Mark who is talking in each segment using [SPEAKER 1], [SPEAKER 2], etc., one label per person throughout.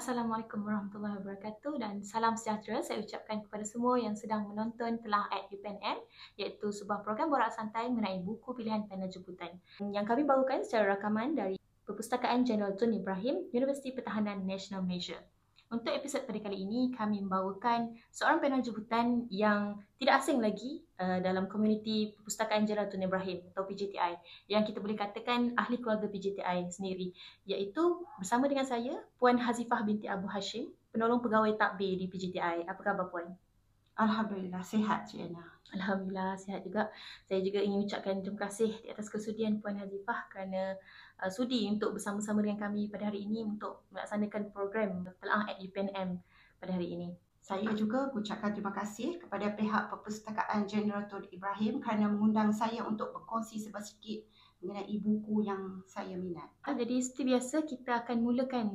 [SPEAKER 1] Assalamualaikum warahmatullahi wabarakatuh dan salam sejahtera saya ucapkan kepada semua yang sedang menonton Telah at UPNM, iaitu sebuah program borak santai mengenai buku pilihan panel jemputan yang kami bawakan secara rakaman dari Perpustakaan Jeneral Tun Ibrahim, Universiti Pertahanan Nasional Malaysia. Untuk episod pada kali ini, kami membawakan seorang panel jemputan yang tidak asing lagi dalam komuniti Perpustakaan Jeneral Tun Ibrahim atau PJTI, yang kita boleh katakan ahli keluarga PJTI sendiri, iaitu bersama dengan saya, Puan Hazifah binti Abu Hashim, penolong pegawai takbir di PJTI. Apa khabar Puan?
[SPEAKER 2] Alhamdulillah, sihat Cik Ana.
[SPEAKER 1] Alhamdulillah, sihat juga. Saya juga ingin ucapkan terima kasih di atas kesudian Puan Hazifah kerana sudi untuk bersama-sama dengan kami pada hari ini untuk melaksanakan program Telah at UPNM pada hari ini.
[SPEAKER 2] Saya juga ucapkan terima kasih kepada pihak Perpustakaan Jeneral Tun Ibrahim kerana mengundang saya untuk berkongsi sedikit mengenai buku yang saya minat.
[SPEAKER 1] Jadi seperti biasa kita akan mulakan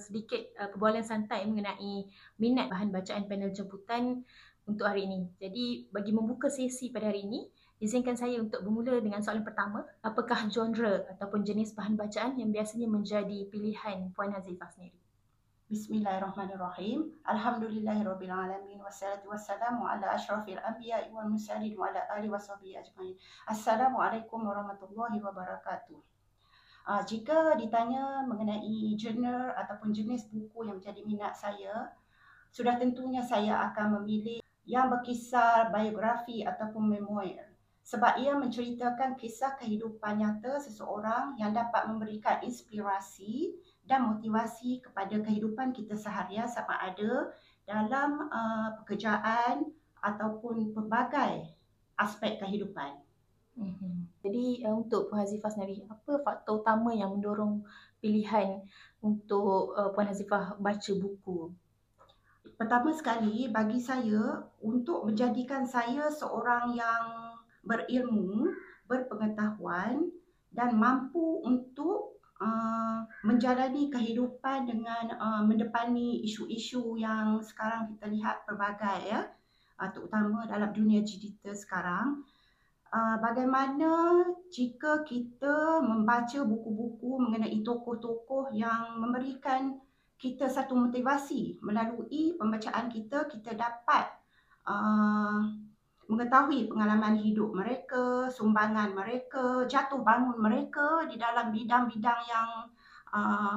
[SPEAKER 1] sedikit perbualan santai mengenai minat bahan bacaan panel jemputan untuk hari ini. Jadi bagi membuka sesi pada hari ini, izinkan saya untuk bermula dengan soalan pertama. Apakah genre ataupun jenis bahan bacaan yang biasanya menjadi pilihan Puan Hazifah sendiri?
[SPEAKER 2] Bismillahirrahmanirrahim. Alhamdulillahirrabbilalamin. Wassalatu wassalamu ala ashrafil anbiya'i wal mursalin wa ala alihi washabihi ajma'in. Assalamualaikum warahmatullahi wabarakatuh. Jika ditanya mengenai genre ataupun jenis buku yang menjadi minat saya, sudah tentunya saya akan memilih yang berkisar biografi ataupun memoir. Sebab ia menceritakan kisah kehidupan nyata seseorang yang dapat memberikan inspirasi dan motivasi kepada kehidupan kita seharian sama ada dalam pekerjaan ataupun pelbagai aspek kehidupan.
[SPEAKER 1] Jadi untuk Puan Hazifah sendiri, apa faktor utama yang mendorong pilihan untuk Puan Hazifah baca buku?
[SPEAKER 2] Pertama sekali, bagi saya, untuk menjadikan saya seorang yang berilmu, berpengetahuan dan mampu untuk menjalani kehidupan dengan mendepani isu-isu yang sekarang kita lihat pelbagai, terutama dalam dunia digital sekarang. Bagaimana jika kita membaca buku-buku mengenai tokoh-tokoh yang memberikan kita satu motivasi. Melalui pembacaan kita dapat mengetahui pengalaman hidup mereka, sumbangan mereka, jatuh bangun mereka di dalam bidang-bidang yang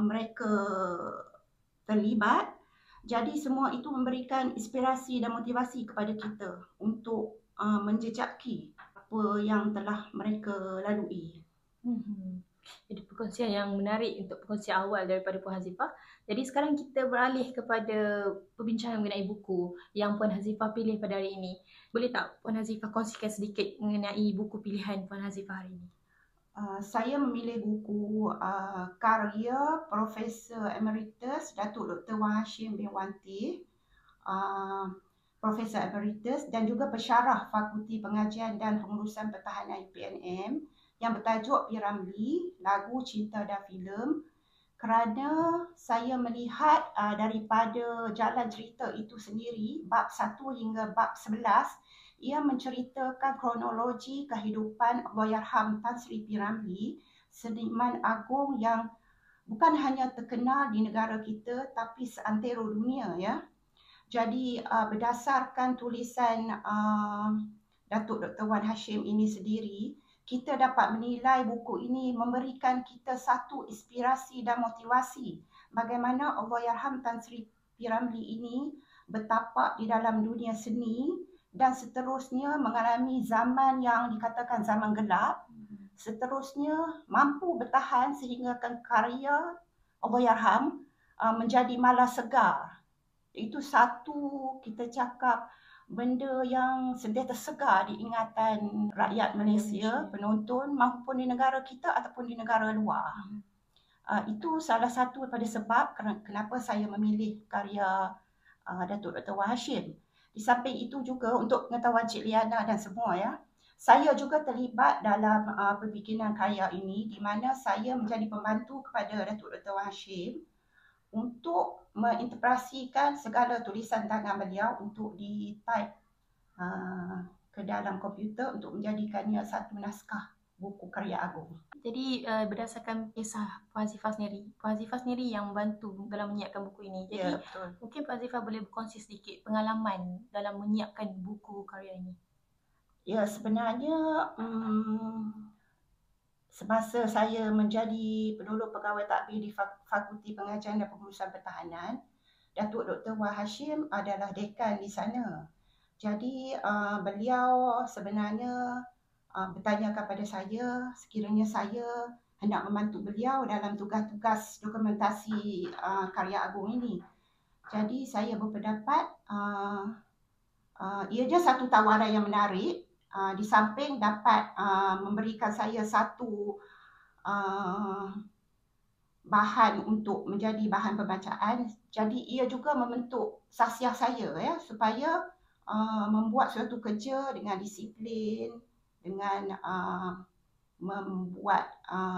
[SPEAKER 2] mereka terlibat. Jadi semua itu memberikan inspirasi dan motivasi kepada kita untuk menjejaki apa yang telah mereka lalui.
[SPEAKER 1] Jadi perkongsian yang menarik untuk perkongsian awal daripada Puan Hazifah. Jadi sekarang kita beralih kepada perbincangan mengenai buku yang Puan Hazifah pilih pada hari ini. Boleh tak Puan Hazifah kongsikan sedikit mengenai buku pilihan Puan Hazifah hari ini?
[SPEAKER 2] Saya memilih buku karya Profesor Emeritus Datuk Dr. Wan Hashim bin Wantih, Profesor Emeritus dan juga pensyarah Fakulti Pengajian dan Pengurusan Pertahanan UPNM yang bertajuk P. Ramlee, Lagu Cinta dan Filem, kerana saya melihat daripada jalan cerita itu sendiri, bab 1 hingga bab 11, ia menceritakan kronologi kehidupan Allahyarham Tan Sri P. Ramlee, seniman agung yang bukan hanya terkenal di negara kita tapi seantero dunia, ya. Jadi berdasarkan tulisan Datuk Dr. Wan Hashim ini sendiri, kita dapat menilai buku ini memberikan kita satu inspirasi dan motivasi bagaimana Allahyarham Tan Sri P. Ramlee ini bertapak di dalam dunia seni dan seterusnya mengalami zaman yang dikatakan zaman gelap, seterusnya mampu bertahan sehingga karya Allahyarham menjadi malas segar. Itu satu kita cakap benda yang sentiasa segar di ingatan rakyat Malaysia, penonton maupun di negara kita ataupun di negara luar. Itu salah satu daripada sebab kenapa saya memilih karya Datuk Dr. Wan Hashim. Di samping itu juga untuk pengetahuan Cik Liana dan semua, ya, saya juga terlibat dalam pembikinan karya ini di mana saya menjadi pembantu kepada Datuk Dr. Wan Hashim untuk menginterpretasikan segala tulisan tangan beliau untuk di-type ke dalam komputer untuk menjadikannya satu naskah buku karya agung.
[SPEAKER 1] Jadi berdasarkan kisah Puan Zifah sendiri yang membantu dalam menyiapkan buku ini. Jadi
[SPEAKER 2] Ya, betul.
[SPEAKER 1] mungkin Puan Zifah boleh berkongsi sedikit pengalaman dalam menyiapkan buku karya ini.
[SPEAKER 2] Ya, sebenarnya semasa saya menjadi penolong pegawai takbir di Fakulti Pengajian dan Pengurusan Pertahanan, Datuk Dr. Wan Hashim adalah dekan di sana. Jadi beliau sebenarnya bertanya kepada saya sekiranya saya hendak membantu beliau dalam tugas-tugas dokumentasi karya agung ini. Jadi saya berpendapat ianya satu tawaran yang menarik, di samping dapat memberikan saya satu bahan untuk menjadi bahan pembacaan. Jadi ia juga membentuk sahsiah saya ya, supaya membuat suatu kerja dengan disiplin, dengan membuat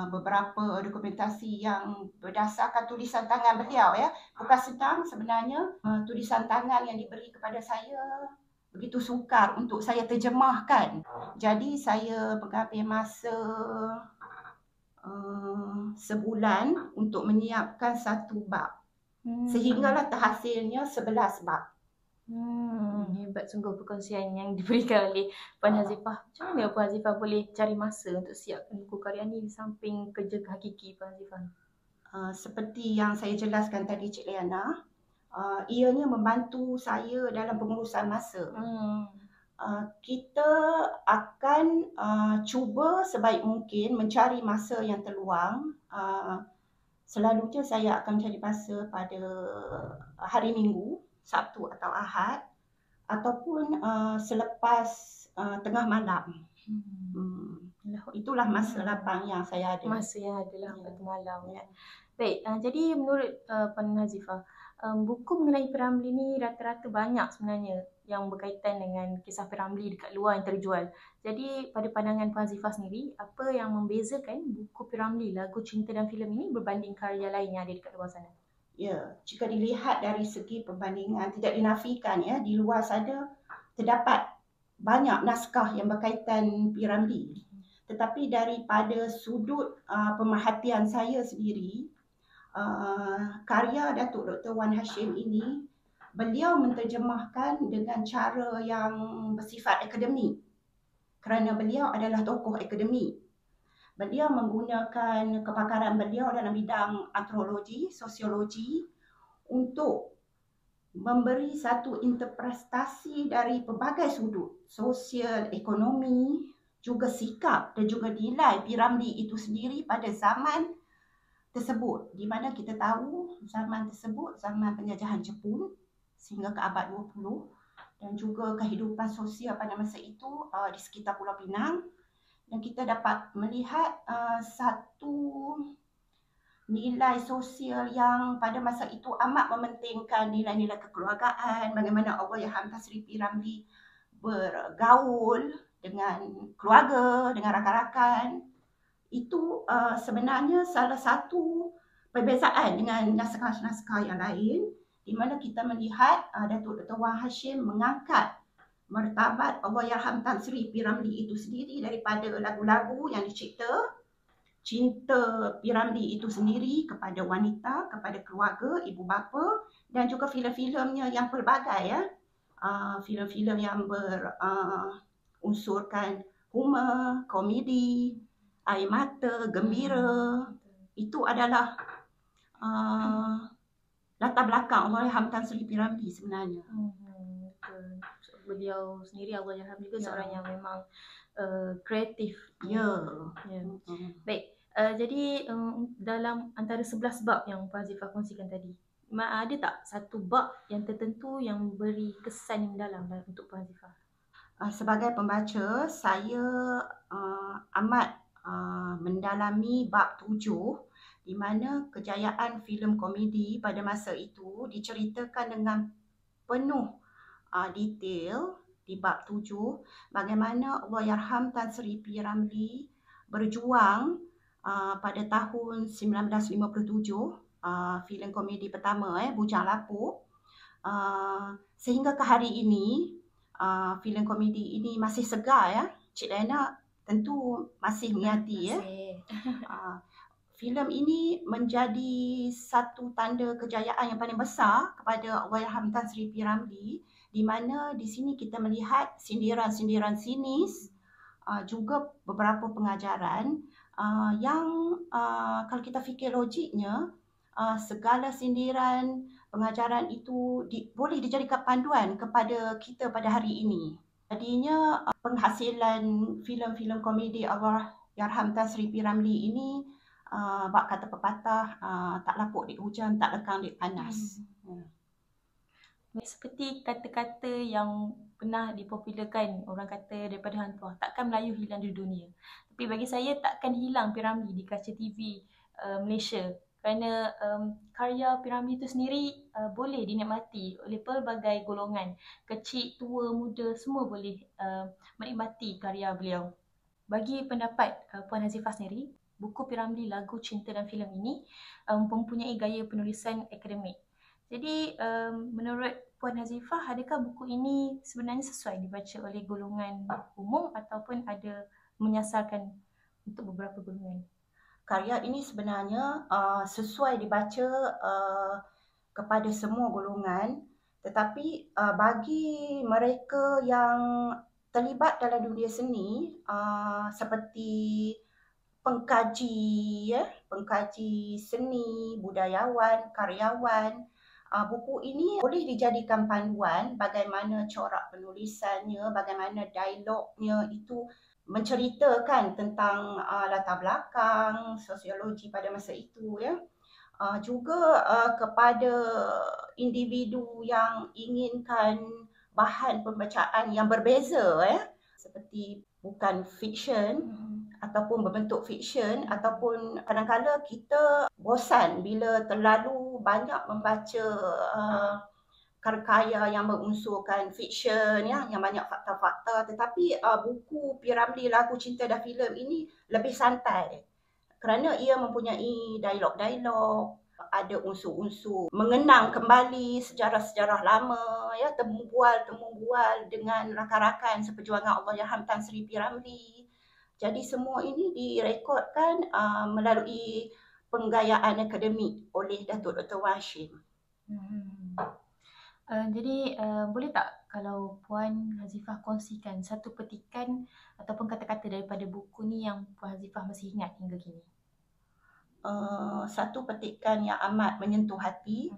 [SPEAKER 2] beberapa dokumentasi yang berdasarkan tulisan tangan beliau ya. Bukan senang sebenarnya, tulisan tangan yang diberi kepada saya begitu sukar untuk saya terjemahkan. Jadi saya mengambil masa sebulan untuk menyiapkan satu bab. Sehinggalah terhasilnya 11 bab.
[SPEAKER 1] Hebat sungguh perkongsian yang diberikan oleh Puan Hazifah. Macam mana Puan Hazifah boleh cari masa untuk siapkan buku karya ni di samping kerja hakiki Puan Hazifah?
[SPEAKER 2] Seperti yang saya jelaskan tadi Cik Liana, ianya membantu saya dalam pengurusan masa. Kita akan cuba sebaik mungkin mencari masa yang terluang. Selalunya saya akan mencari masa pada hari Minggu, Sabtu atau Ahad, ataupun selepas tengah malam. Itulah masa lapang yang saya ada.
[SPEAKER 1] Masa yang adalah waktu malam ya. Baik, jadi menurut Puan Hazifah, buku mengenai P.Ramlee ni rata-rata banyak sebenarnya yang berkaitan dengan kisah P.Ramlee dekat luar yang terjual. Jadi pada pandangan Puan Hazifah sendiri, apa yang membezakan buku P.Ramlee, lagu cinta dan filem ini berbanding karya lain yang ada dekat luar sana?
[SPEAKER 2] Ya, jika dilihat dari segi perbandingan, tidak dinafikan ya, di luar sana terdapat banyak naskah yang berkaitan P.Ramlee. Tetapi daripada sudut pemerhatian saya sendiri, karya Datuk Dr. Wan Hashim ini, beliau menterjemahkan dengan cara yang bersifat akademik. Kerana beliau adalah tokoh akademik. Beliau menggunakan kepakaran beliau dalam bidang antropologi, sosiologi untuk memberi satu interpretasi dari pelbagai sudut, sosial, ekonomi, juga sikap dan juga nilai P.Ramlee itu sendiri pada zaman tersebut, di mana kita tahu zaman tersebut zaman penjajahan Jepun sehingga ke abad 20 dan juga kehidupan sosial pada masa itu di sekitar Pulau Pinang. Dan kita dapat melihat satu nilai sosial yang pada masa itu amat mementingkan nilai-nilai kekeluargaan, bagaimana Allahyarham Tan Sri P.Ramlee bergaul dengan keluarga, dengan rakan-rakan. Itu sebenarnya salah satu perbezaan dengan naskah-naskah yang lain, di mana kita melihat Datuk Dr. Wan Hashim mengangkat martabat Allahyarham Tan Sri P.Ramlee itu sendiri daripada lagu-lagu yang dicipta, cinta P.Ramlee itu sendiri kepada wanita, kepada keluarga, ibu bapa, dan juga filem-filemnya yang pelbagai ya. Filem-filem yang berunsurkan humor, komedi, air mata, gembira. Itu adalah latar belakang Allahyarham Tan Sri P.Ramlee sebenarnya.
[SPEAKER 1] Beliau sendiri Allahyarham juga seorang yang memang kreatif.
[SPEAKER 2] Ya.
[SPEAKER 1] Baik, jadi dalam antara 11 bab yang Puan Hazifah kongsikan tadi, ada tak satu bab yang tertentu yang beri kesan yang mendalam untuk Puan Hazifah?
[SPEAKER 2] Sebagai pembaca, saya amat mendalami bab 7, di mana kejayaan filem komedi pada masa itu diceritakan dengan penuh detail di bab 7, bagaimana Allahyarham Tan Sri P.Ramlee berjuang pada tahun 1957, filem komedi pertama Bujang Lapuk, sehingga ke hari ini filem komedi ini masih segar ya. Cik Lena tentu masih menghati ya. Filem ini menjadi satu tanda kejayaan yang paling besar kepada Allahyarham Tan Sri P. Ramlee, di mana di sini kita melihat sindiran-sindiran sinis, juga beberapa pengajaran yang kalau kita fikir logiknya, segala sindiran pengajaran itu boleh dijadikan panduan kepada kita pada hari ini. Jadinya penghasilan filem-filem komedi Allahyarham Tan Sri P. Ramlee ini bak kata pepatah, tak lapuk di hujan, tak lekang di panas.
[SPEAKER 1] Seperti kata-kata yang pernah dipopularkan, orang kata daripada hantu, takkan Melayu hilang di dunia. Tapi bagi saya takkan hilang P. Ramlee di kaca TV Malaysia. Kerana karya P. Ramlee itu sendiri boleh dinikmati oleh pelbagai golongan. Kecil, tua, muda, semua boleh menikmati karya beliau. Bagi pendapat Puan Hazifah sendiri, buku P. Ramlee, Lagu Cinta dan Filem ini mempunyai gaya penulisan akademik. Jadi menurut Puan Hazifah, adakah buku ini sebenarnya sesuai dibaca oleh golongan umum ataupun ada menyasarkan untuk beberapa golongan?
[SPEAKER 2] Karya ini sebenarnya sesuai dibaca kepada semua golongan, tetapi bagi mereka yang terlibat dalam dunia seni seperti pengkaji seni, budayawan, karyawan, buku ini boleh dijadikan panduan bagaimana corak penulisannya, bagaimana dialognya itu menceritakan tentang latar belakang, sosiologi pada masa itu ya. Juga kepada individu yang inginkan bahan pembacaan yang berbeza ya, seperti bukan fiksyen ataupun berbentuk fiksyen, ataupun kadang-kadang kita bosan bila terlalu banyak membaca karya yang berunsurkan fiksyen ya, yang banyak fakta-fakta, tetapi buku P. Ramlee, Lagu Cinta dan Filem ini lebih santai kerana ia mempunyai dialog-dialog, ada unsur-unsur mengenang kembali sejarah-sejarah lama ya, temu bual dengan rakan-rakan seperjuangan Allahyarham Tan Sri P. Ramlee. Jadi semua ini direkodkan melalui penggayaan akademik oleh Datuk Dr. Wan Hashim.
[SPEAKER 1] Jadi boleh tak kalau Puan Hazifah kongsikan satu petikan ataupun kata-kata daripada buku ni yang Puan Hazifah masih ingat hingga kini?
[SPEAKER 2] Satu petikan yang amat menyentuh hati,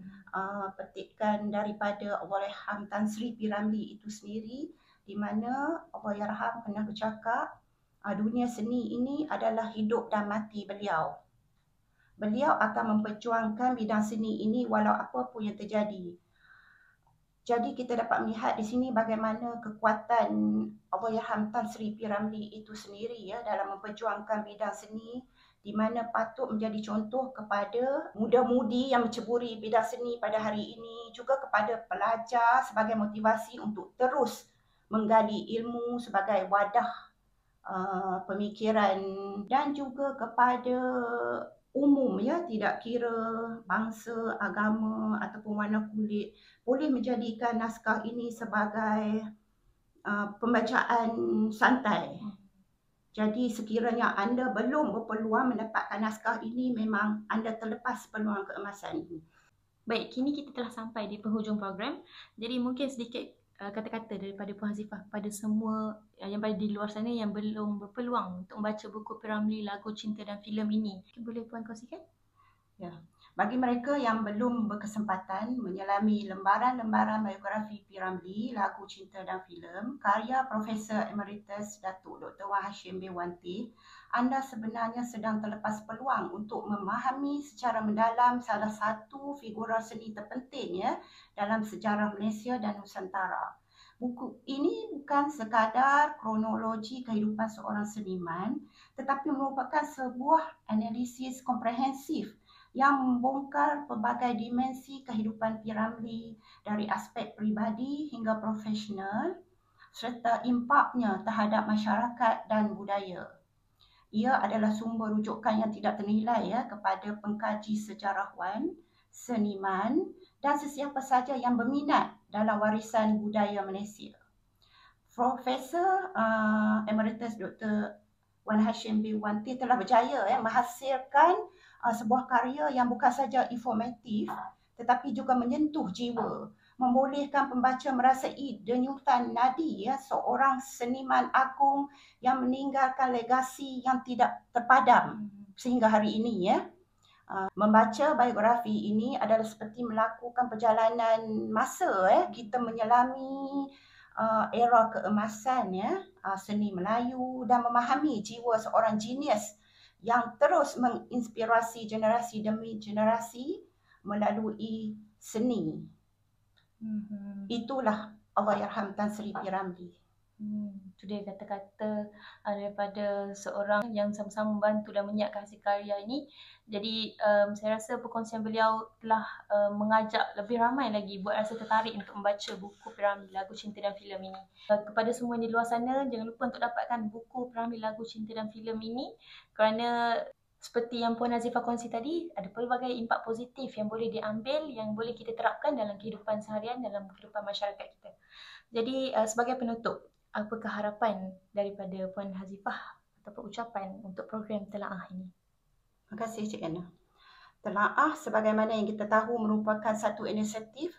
[SPEAKER 2] petikan daripada Allahyarham Tan Sri P. Ramlee itu sendiri, di mana Allahyarham pernah bercakap, dunia seni ini adalah hidup dan mati beliau. Beliau akan memperjuangkan bidang seni ini walau apa pun yang terjadi. Jadi kita dapat melihat di sini bagaimana kekuatan Allahyarham Tan Sri P. Ramlee itu sendiri ya, dalam memperjuangkan bidang seni, di mana patut menjadi contoh kepada muda-mudi yang menceburi bidang seni pada hari ini, juga kepada pelajar sebagai motivasi untuk terus menggali ilmu sebagai wadah pemikiran, dan juga kepada umum ya, tidak kira bangsa, agama ataupun warna kulit, boleh menjadikan naskah ini sebagai pembacaan santai. Jadi sekiranya anda belum berpeluang mendapatkan naskah ini, memang anda terlepas peluang keemasan ini.
[SPEAKER 1] Baik, kini kita telah sampai di penghujung program. Jadi mungkin sedikit kata-kata daripada Puan Hazifah pada semua yang berada di luar sana yang belum berpeluang untuk membaca buku P. Ramlee, Lagu Cinta dan Filem ini. Boleh Puan kongsikan?
[SPEAKER 2] Ya. Bagi mereka yang belum berkesempatan menyelami lembaran-lembaran biografi P. Ramlee, Lagu Cinta dan Filem, karya Profesor Emeritus Datuk Dr. Wan Hashim bin Wanti, anda sebenarnya sedang terlepas peluang untuk memahami secara mendalam salah satu figura seni terpenting ya, dalam sejarah Malaysia dan Nusantara. Buku ini bukan sekadar kronologi kehidupan seorang seniman, tetapi merupakan sebuah analisis komprehensif yang membongkar pelbagai dimensi kehidupan P. Ramlee dari aspek peribadi hingga profesional, serta impaknya terhadap masyarakat dan budaya. Ia adalah sumber rujukan yang tidak ternilai ya, kepada pengkaji sejarawan, seniman dan sesiapa saja yang berminat dalam warisan budaya Malaysia. Profesor Emeritus Dr. Wan Hashim bin Wanti telah berjaya menghasilkan sebuah karya yang bukan saja informatif tetapi juga menyentuh jiwa, membolehkan pembaca merasai denyutan nadi seorang seniman agung yang meninggalkan legasi yang tidak terpadam sehingga hari ini Membaca biografi ini adalah seperti melakukan perjalanan masa kita menyelami era keemasan seni Melayu dan memahami jiwa seorang genius yang terus menginspirasi generasi demi generasi melalui seni. Itulah Allahyarham Tan Sri P. Ramlee.
[SPEAKER 1] Itu dia kata-kata daripada seorang yang sama-sama membantu dan menyiapkan hasil karya ini. Jadi saya rasa perkongsian beliau telah mengajak lebih ramai lagi buat rasa tertarik untuk membaca buku P. Ramlee Lagu Cinta dan Filem ini. Kepada semua di luar sana, jangan lupa untuk dapatkan buku P. Ramlee Lagu Cinta dan Filem ini kerana seperti yang Puan Nazifah kongsi tadi, ada pelbagai impak positif yang boleh diambil, yang boleh kita terapkan dalam kehidupan seharian, dalam kehidupan masyarakat kita. Jadi sebagai penutup, apakah harapan daripada Puan Hazifah ataupun ucapan untuk program telaah ini?
[SPEAKER 2] Terima kasih Cik Anna. Telaah sebagaimana yang kita tahu merupakan satu inisiatif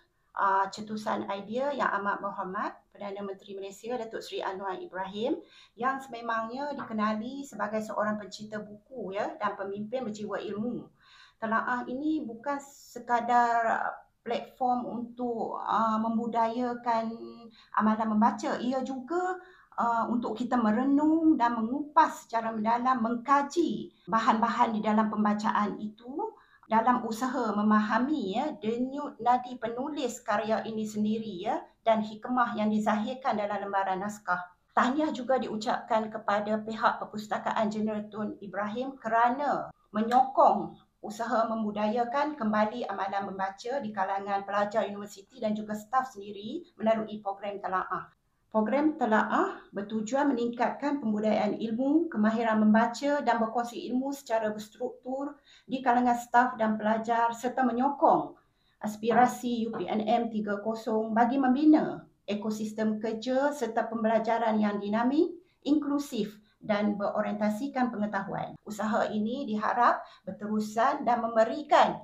[SPEAKER 2] cetusan idea yang amat berhormat Perdana Menteri Malaysia Datuk Seri Anwar Ibrahim yang sememangnya dikenali sebagai seorang pencipta buku dan pemimpin berjiwa ilmu. Telaah ini bukan sekadar platform untuk membudayakan amalan membaca. Ia juga untuk kita merenung dan mengupas secara mendalam, mengkaji bahan-bahan di dalam pembacaan itu dalam usaha memahami denyut nadi penulis karya ini sendiri dan hikmah yang dizahirkan dalam lembaran naskah. Tahniah juga diucapkan kepada pihak Perpustakaan Jeneral Tun Ibrahim kerana menyokong usaha membudayakan kembali amalan membaca di kalangan pelajar universiti dan juga staf sendiri melalui program telaah. Program telaah bertujuan meningkatkan pembudayaan ilmu, kemahiran membaca dan berkongsi ilmu secara berstruktur di kalangan staf dan pelajar serta menyokong aspirasi UPNM 30 bagi membina ekosistem kerja serta pembelajaran yang dinamik, inklusif dan berorientasikan pengetahuan. Usaha ini diharap berterusan dan memberikan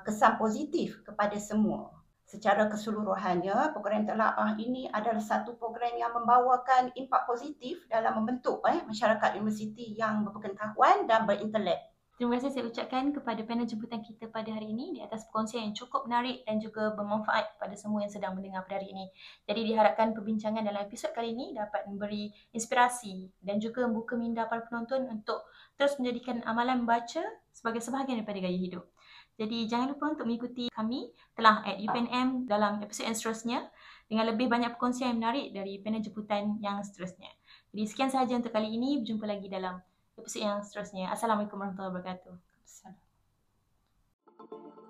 [SPEAKER 2] kesan positif kepada semua. Secara keseluruhannya, program telaah ini adalah satu program yang membawakan impak positif dalam membentuk masyarakat universiti yang berpengetahuan dan berintelek.
[SPEAKER 1] Terima kasih saya ucapkan kepada panel jemputan kita pada hari ini di atas perkongsian yang cukup menarik dan juga bermanfaat kepada semua yang sedang mendengar pada hari ini. Jadi diharapkan perbincangan dalam episod kali ini dapat memberi inspirasi dan juga membuka minda para penonton untuk terus menjadikan amalan membaca sebagai sebahagian daripada gaya hidup. Jadi jangan lupa untuk mengikuti kami telah at UPNM dalam episod yang seterusnya dengan lebih banyak perkongsian yang menarik dari panel jemputan yang seterusnya. Jadi sekian sahaja untuk kali ini. Berjumpa lagi dalam episod yang seterusnya. Assalamualaikum warahmatullahi wabarakatuh.
[SPEAKER 2] Assalamualaikum.